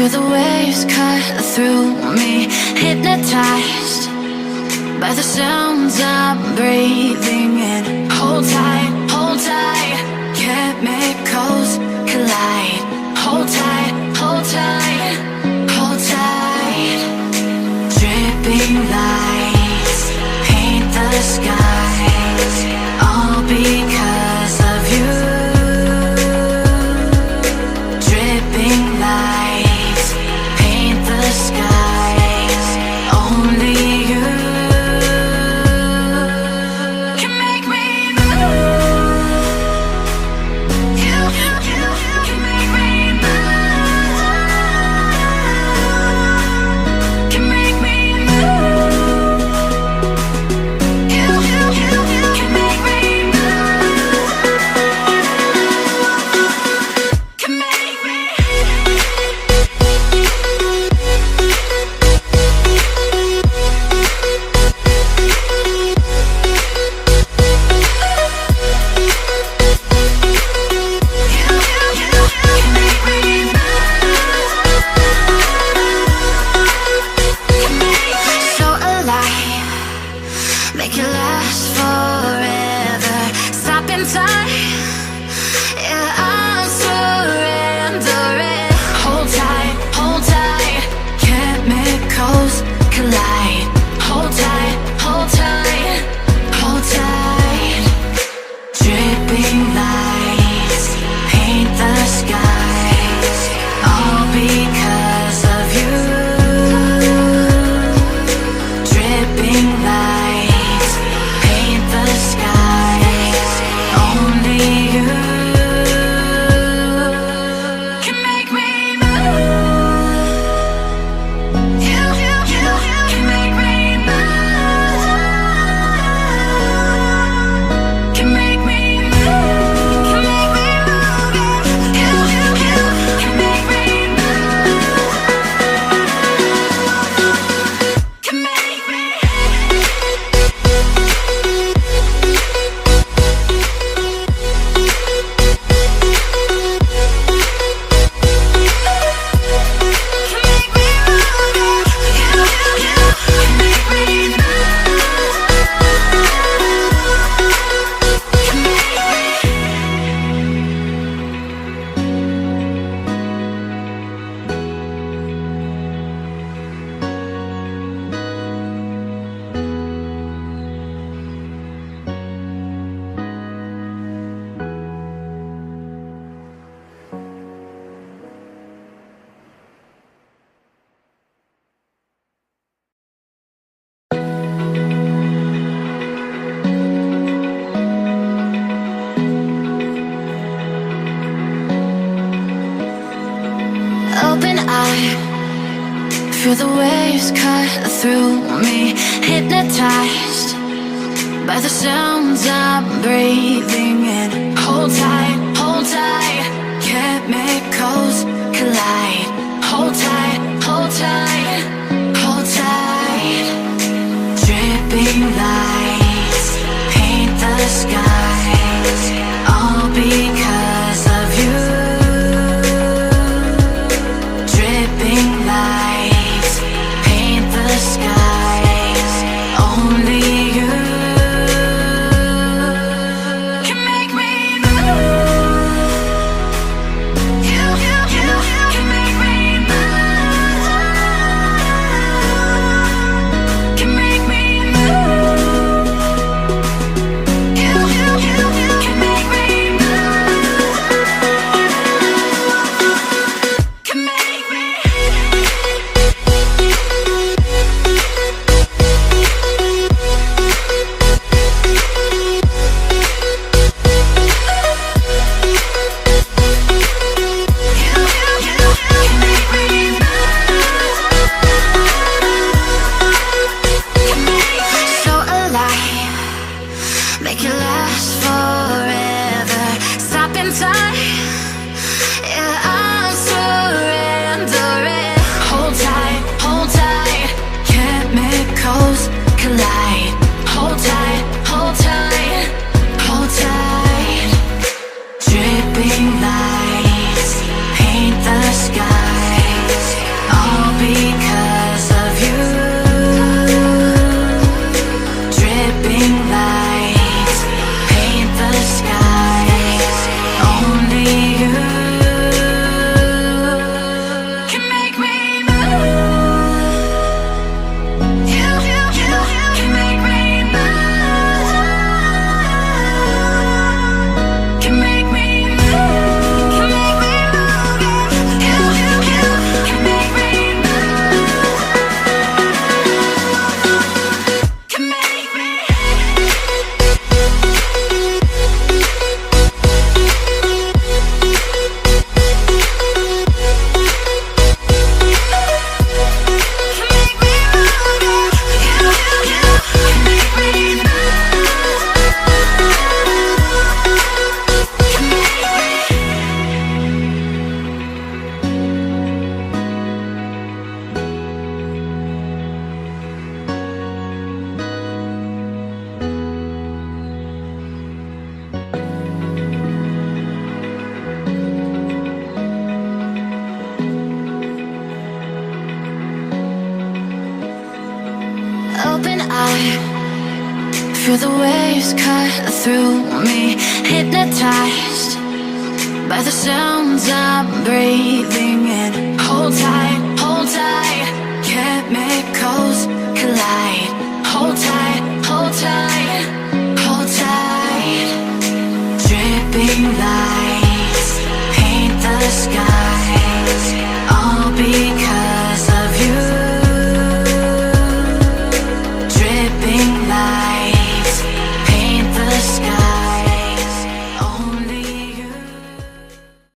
Feel the waves cut through me, hypnotized by the sounds I'm breathing in. Hold tight, chemicals collide. Hold tight, hold tight, hold tight. Dripping lights paint the skies, all because of you. Dripping lights paint the skies, only you can make me move. You can make me move. Can make me move. You can make me move. Can make me. So alive, make it last forever. Stop in time, yeah, I'm surrendering. Hold tight, chemicals collide. Hold tight, hold tight, hold tight. Dripping lights paint the skies, all because of you. Dripping lights paint the skies, only you can make me move. You can make me move. Can make me move. Can make me move. You can make me move. Can make me. Open eye, feel the waves cut through me, hypnotized by the sounds I'm breathing in. Hold tight, chemicals collide. Hold tight, hold tight, hold tight. Dripping lights paint the skies, all because of you. Dripping lights paint the skies, only you can make me move. You can make me move. open, I feel the waves cut through me, hypnotized by the sounds I'm breathing in. Hold tight, chemicals